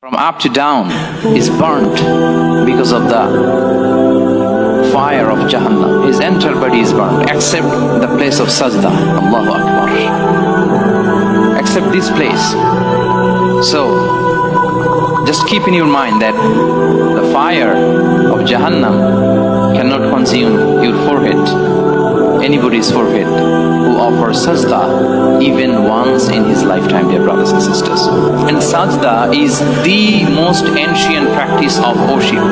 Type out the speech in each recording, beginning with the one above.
from up to down is burnt because of the fire of Jahannam. His entire body is burnt except the place of sajda. Allahu Akbar. Except this place. So just keep in your mind that the fire of Jahannam cannot consume your forehead, anybody's forehead who offers sajda even once in his lifetime, dear brothers and sisters. And sajda is the most ancient practice of worship.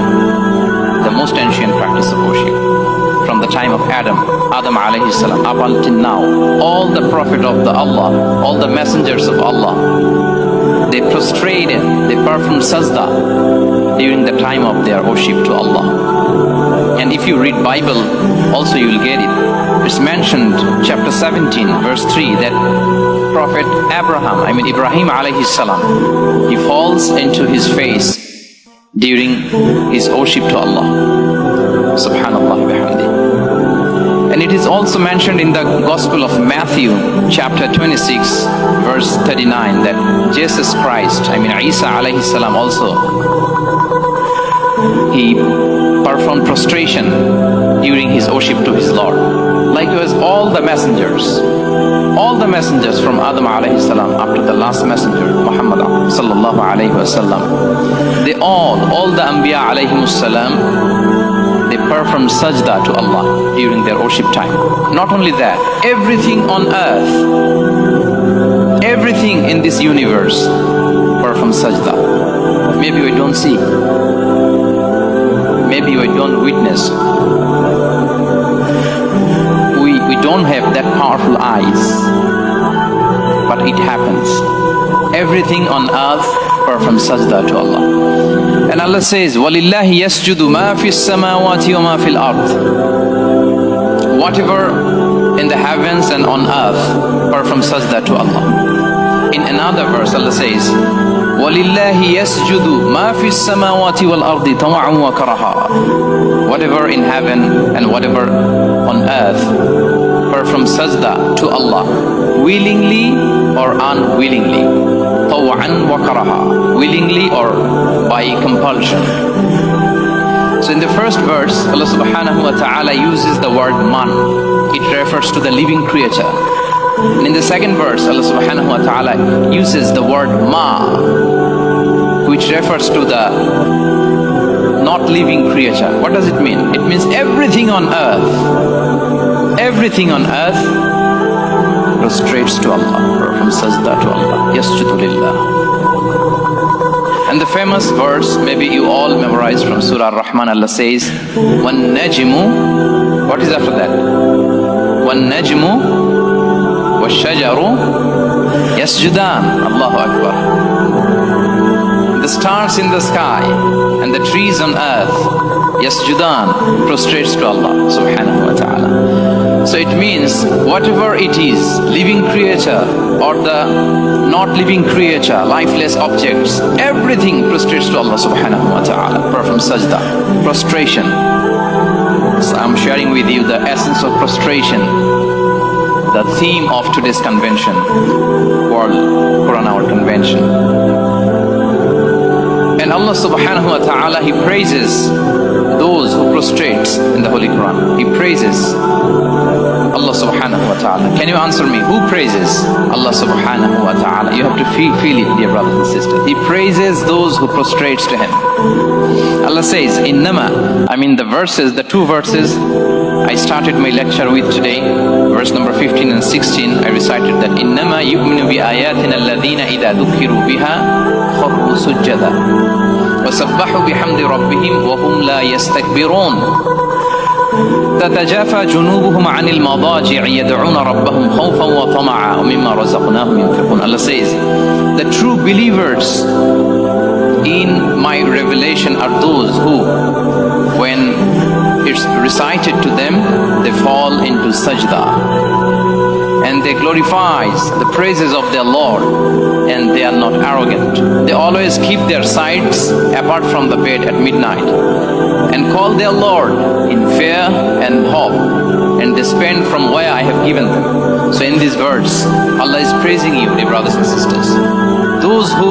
The most ancient practice of worship. From the time of Adam alayhi salam, up until now, all the Prophet of the Allah, all the messengers of Allah, they prostrated, they performed sajda during the time of their worship to Allah. And if you read Bible, also you will get it. It's mentioned, chapter 17, verse 3, that Prophet Ibrahim alayhi salam, he falls into his face during his worship to Allah. Subhanallah bihamdi. And it is also mentioned in the Gospel of Matthew, chapter 26, verse 39, that Jesus Christ, Isa alayhi salam also, he performed prostration during his worship to his Lord. Likewise, all the messengers from Adam alayhi salam up to the last messenger, Muhammad sallallahu alayhi wasallam, they all the Anbiya alayhimus salam, they perform sajda to Allah during their worship time. Not only that, everything on earth, everything in this universe performs sajda. Maybe we don't see, maybe we don't witness, we don't have that powerful eyes, but it happens. Everything on earth performs sajda to Allah. And Allah says, وَلِلَّهِ يَسْجُدُ مَا فِي السَّمَاوَاتِ وَمَا فِي الْأَرْضِ. Whatever in the heavens and on earth performs sajda to Allah. In another verse, Allah says, وَلِلَّهِ يَسْجُدُ مَا فِي السَّمَاوَاتِ وَالْأَرْضِ طَوْعًا وَكَرَهًا. Whatever in heaven and whatever on earth performs sajda to Allah, willingly or unwillingly. طَوْعًا وَكَرَهًا. Willingly or by compulsion. So in the first verse, Allah subhanahu wa ta'ala uses the word man. It refers to the living creature. And in the second verse, Allah subhanahu wa ta'ala uses the word ma, which refers to the not living creature. What does it mean? It means everything on earth prostrates to Allah, performs sajda to Allah, yasjudu lillah. And the famous verse, maybe you all memorized from Surah Rahman, Allah says, وَالنَّجْمُ, what is after that? وَالنَّجْمُ وَالشَّجَرُ يَسْجُدَانِ. Allahu Akbar. The stars in the sky and the trees on earth, yasjudan, prostrates to Allah subhanahu wa ta'ala. So it means whatever it is, living creature or the not living creature, lifeless objects, everything prostrates to Allah subhanahu wa ta'ala, performs sajda, prostration. So I'm sharing with you the essence of prostration, the theme of today's convention, World Quran Hour Convention. And Allah subhanahu wa ta'ala, He praises those who prostrate in the Holy Quran. He praises Allah subhanahu wa ta'ala. Can you answer me? Who praises Allah subhanahu wa ta'ala? You have to feel it, dear brothers and sisters. He praises those who prostrate to Him. Allah says, Innama, the verses, the two verses I started my lecture with today, verse number 15 and 16, I recited that Innama yu'minu bi ayatina alladhina idha dhukiru biha kharru sujjada wa sabbahu bihamdi rabbihim wa hum la yastakbirun. تتجافى جنوبهم عن المضاجع يدعون ربهم خوفا وطمعا ومما رزقناهم ينفقون. Allah says, the true believers in my revelation are those who, when it's recited to them, they fall into sajda and they glorify the praises of their Lord, and they are not arrogant. They always keep their sides apart from the bed at midnight and call their Lord in fear and hope, and they spend from where I have given them. So in this verse, Allah is praising you, dear brothers and sisters. those who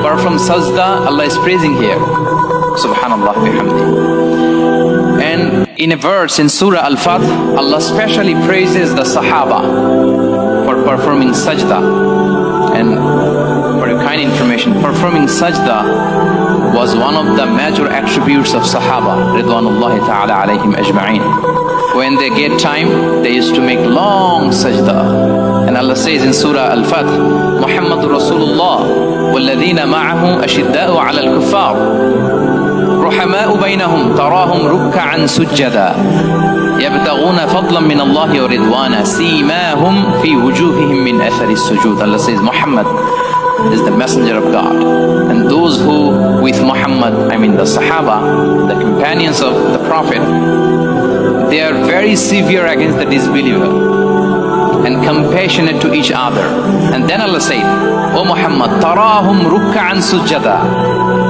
perform sajda, Allah is praising here. Subhanallah bihamdi. And in a verse in Surah Al-Fath, Allah specially praises the Sahaba for performing sajda. And for your kind information, performing sajda was one of the major attributes of Sahaba, Ridwanullahi ta'ala alayhim ajma'in. When they get time, they used to make long sajda. And Allah says in Surah Al-Fath, Muhammadur Rasulullah, وَالَّذِينَ مَعَهُ أَشِدَّاءُ عَلَى الْكُفَّارِ رحماء بينهم تراهم ركعا سجدا يبتغون فضلا من الله ورضوانا سيماهم في وجوههم من أثر السجود. Allah says Muhammad is the messenger of God, and those who with Muhammad, I mean the Sahaba, the companions of the Prophet, they are very severe against the disbeliever and compassionate to each other. And then Allah said, O Muhammad, tarahum rukka'an sujada.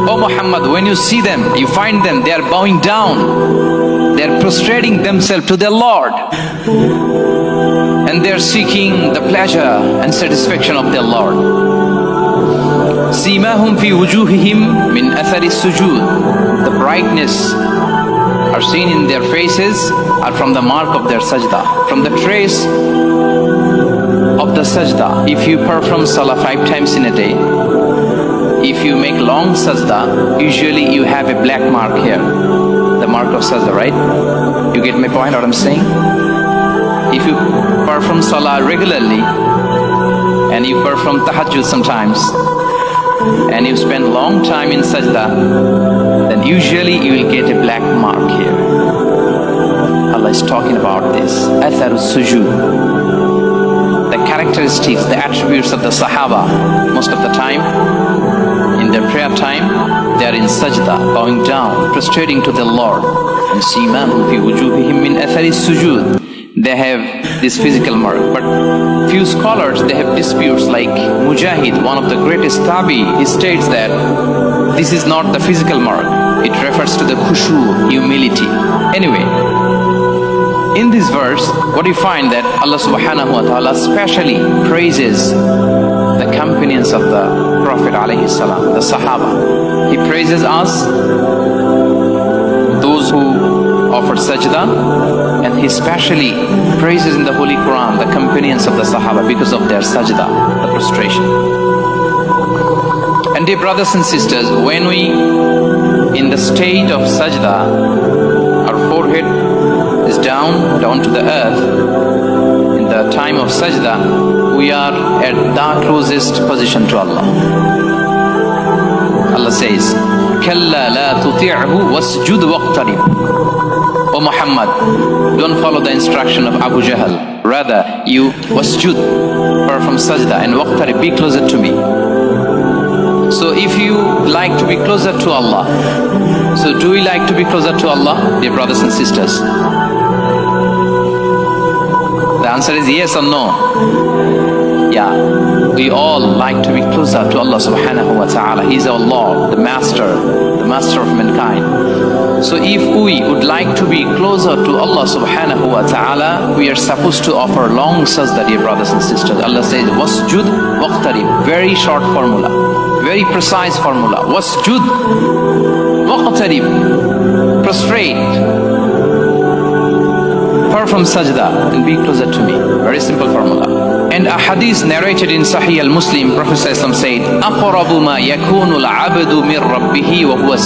O Muhammad, when you see them, you find them, they are bowing down, they are prostrating themselves to their Lord, and they are seeking the pleasure and satisfaction of their Lord. Simahum fi wujuhihim min athari sujud. The brightness are seen in their faces are from the mark of their sajda, from the trace of the sajda. If you perform salah 5 times in a day, if you make long sajda, usually you have a black mark here, the mark of sajda, right? You get my point, what I'm saying? If you perform salah regularly and you perform tahajjud sometimes and you spend long time in sajda, then usually you will get a black mark here. Allah is talking about this. Atharu sujud. The characteristics, the attributes of the Sahaba, most of the time, in their prayer time, they are in sajda, bowing down, prostrating to the Lord. And simahum fi wujuhihim min athari sujud. They have this physical mark. But few scholars, they have disputes, like Mujahid, one of the greatest tabi, he states that this is not the physical mark. It refers to the khushu, humility. Anyway, in this verse, what you find that Allah subhanahu wa ta'ala specially praises the companions of the Prophet alayhi salam, the Sahaba. He praises us, those who offer sajda, and He specially praises in the Holy Quran the companions of the Sahaba because of their sajda, the prostration. And dear brothers and sisters, when we, in the state of sajda, our forehead is down to the earth, in the time of sajda, we are at the closest position to Allah. Allah says, Kalla la tuti'hu wasjud waqtarib. O Muhammad, don't follow the instruction of Abu Jahl. Rather, you wasjud, perform sajda, and waqtarib, be closer to me. So if you like to be closer to Allah, so do we like to be closer to Allah, dear brothers and sisters? The answer is yes or no. Yeah, we all like to be closer to Allah subhanahu wa ta'ala. He is our Lord, the master of mankind. So if we would like to be closer to Allah subhanahu wa ta'ala, we are supposed to offer long sajda, dear brothers and sisters. Allah says, wasjud waqtarib. Very short formula, very precise formula. Wasjud waqtarib. Prostrate. Perform sajda and be closer to me. Very simple formula. And a hadith narrated in Sahih al-Muslim, Prophet ﷺ said, أَقْرَبُ مَا يَكُونُ الْعَبْدُ مِنْ رَبِّهِ وَهُوَ